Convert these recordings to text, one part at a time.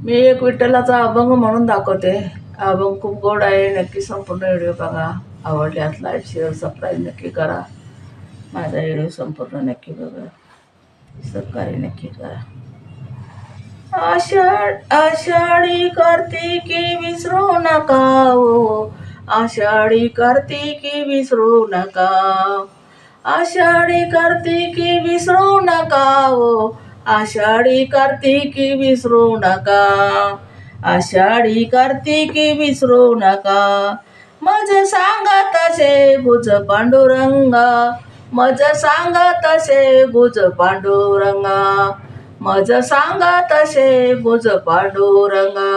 मी एक विठ्ठलाचा अभंग म्हणून दाखवते. अभंग खूप गोड आहे. नक्की संपूर्ण व्हिडिओ बघा. आवडल्यास लाईक शेअर सबस्क्राईब नक्की करा. माझा व्हिडिओ संपूर्ण नक्की बघा. सहकार्य नक्की करा. आषाढी कार्तिकी विसरू नका ओ, आषाढी कार्तिकी विसरू नका, आषाढी कार्तिकी विसरू नका ओ, आषाढी कार्तिकी विसरू नका, आषाढी कार्तिकी विसरू नका. मज सांगा तसे गुज पांडुरंगा, मज सांगा तसे गुज पांडुरंगा, मज सांगा तसे गुज पांडुरंगा.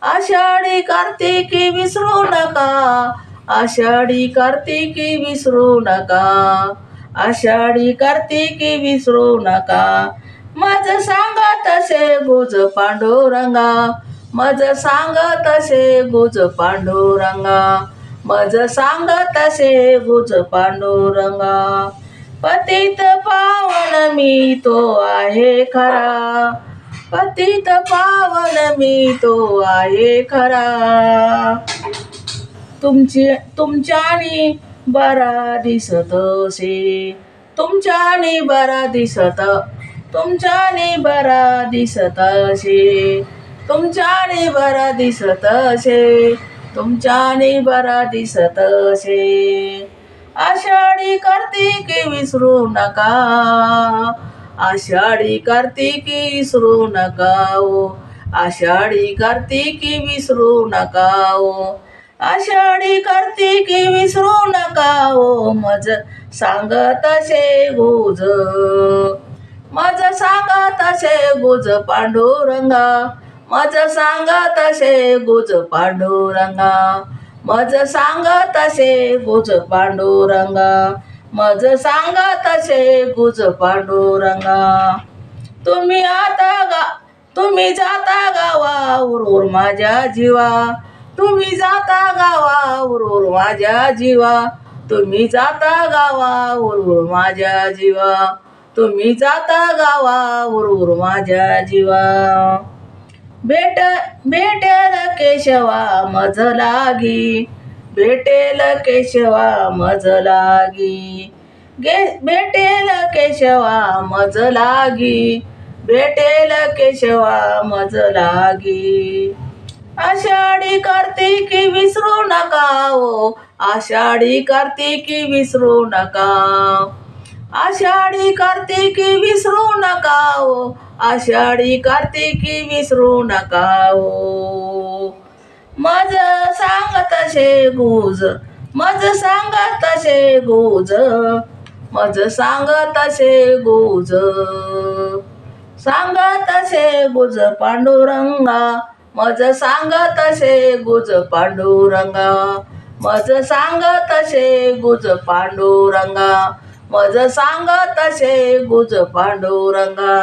आषाढी कार्तिकी विसरू नका, आषाढी कार्तिकी विसरू नका, आषाढी कार्तिकी विसरू नका. मज सांगा तसे गुज पांडुरंगा, मज सांग तसे गुज पांडुरंगा, मज सांग तसे गुज पांडुरंगा. पतित पावन मी तो आहे खरा, पतित पावन मी तो आहे खरा. तुमच्यानी बरा दिसतसे, तुमच्यानी बरा दिसत, तुमच्यानी बरा दिसतसे, तुमच्यानी बरा दिसतसे, तुमच्यानी बरा दिसतसे. आषाढी कार्तिकी विसरू नका, आषाढी कार्तिकी विसरू नका ओ, आषाढी कार्तिकी विसरू नका ओ, आषाढी कार्तिकी विसरू नका ओ. मज सांगत तसे गुज, मज सांगत तसे गुज पांडुरंगा, मज सांगत तसे गुज पांडुरंगा, मज सांगत तसे गुज पांडुरंगा, मज सांगत तसे गुज पांडुरंगा. तुम्ही जाता गावा उरूर माझ्या जीवा, तुम्ही जाता गावा उरूर माझ्या जीवा, तुम्ही जाता गावा उरूर माझ्या जीवा, तुम्ही जाता गावा उरूर माझ्या जीवा. भेटेल केशवा मज लागी, भेटेल केशवा मज लागी, भेटेल केशवा मज लागी, भेटेल केशवा मज लागी. आषाढी कार्तिकी विसरू नका ओ, आषाढी कार्तिकी विसरू नका, आषाढी कार्तिकी विसरू नका ओ, आषाढी कार्तिकी विसरू नका ओ. मज सांग तसे गुज, मज सांग तसे गुज, मज सांग तसे गुज, सांग तसे गुज पांडुरंगा, मज सांग तसे गुज पांडुरंगा, मज सांग तसे गुज पांडुरंगा, मज सांग तसे गुज पांडुरंगा.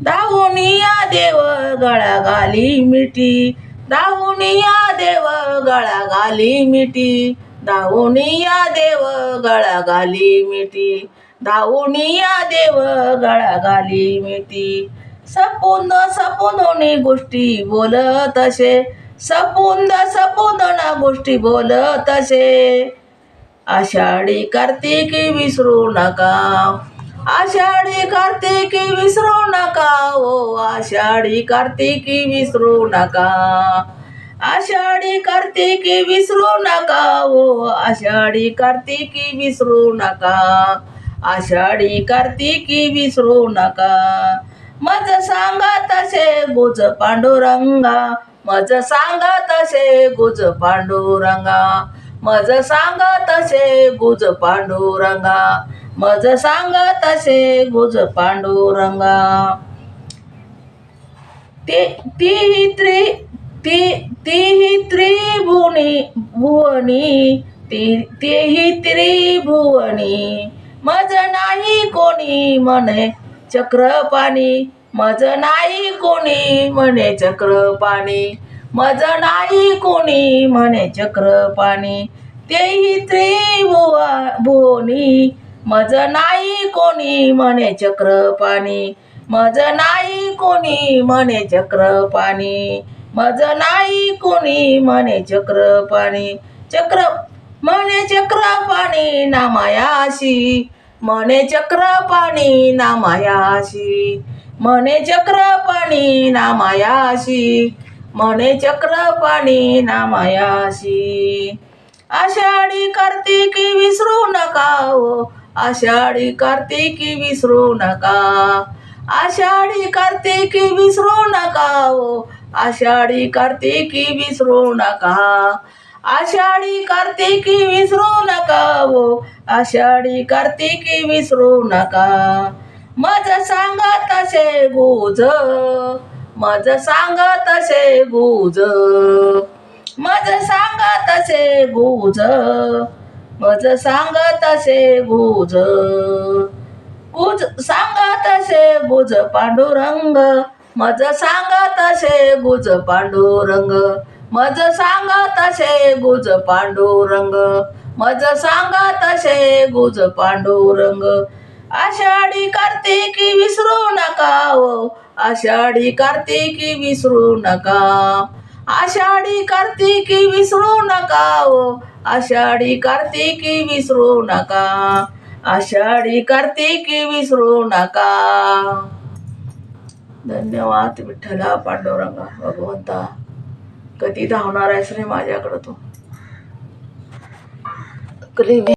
दाहुनिया देव गळा घाली मिठी, दाहुनिया देव गळा घाली मिठी, दाहुनिया देव गळा घाली मिठी, दाहुनिया देव गळा घाली मिठी. सपुंद गोष्टी बोलत असे, सपुंद ना गोष्टी बोलत असे. आषाढी कार्तिकी विसरू नका, आषाढी कार्तिकी विसरू नका ओ, आषाढी कार्तिकी विसरू नका, आषाढी कार्तिकी विसरू नका ओ, आषाढी कार्तिकी विसरू नका, आषाढी कार्तिकी विसरू नका. मज सांगा तसे गुज पांडुरंगा, मज सांगा तसे गुज पांडुरंगा, मज सांगा तसे गुज पांडुरंगा, मज सांगा तसे गुज पांडुरंगा. तेही त्रिभुवनी, मज नाही कोणी म्हणे चक्रपाणी, मज नाही कोणी म्हणे चक्रपाणी, मज नाही कोणी म्हणे चक्रपाणी. तेही त्रिभुवनी, मज नाही कोणी म्हणे चक्रपाणी, मज नाही कोणी म्हणे चक्रपाणी, मज नाही कोणी म्हणे चक्रपाणी. चक्र म्हणे चक्रपाणी ना मायाशी, म्हणे चक्रपाणी ना मायाशी, म्हणे चक्रपाणी ना मायाशी, म्हणे चक्रपाणी ना मायाशी. आषाढी कार्तिकी विसरू नका ओ, आषाढी कार्तिकी विसरू नका, आषाढी कार्तिकी विसरू नका ओ, आषाढी कार्तिकी विसरू नका, आषाढी कार्तिकी विसरू नका ओ, आषाढी कार्तिकी विसरू नका. मज सांगत असे गुज, मज सांगत असे गुज, मज सांगत असे गुज, मज सांगत असे गुज, गुज सांगत असे गुज पांडुरंग, मज सांगत असे गुज पांडुरंग, मज सांगत असे गुज पांडुरंग, मज सांगत असे गुज पांडुरंग. आषाढी कार्तिकी विसरू नका ओ, आषाढी कार्तिकी विसरू नका, आषाढी कार्तिकी विसरू नका ओ, आषाढी कार्तिकी विसरू नका, आषाढी कार्तिकी विसरू नका. धन्यवाद विठ्ठला पांडुरंगा भगवंता. कधी धावणार आहेस रे माझ्याकडं तू?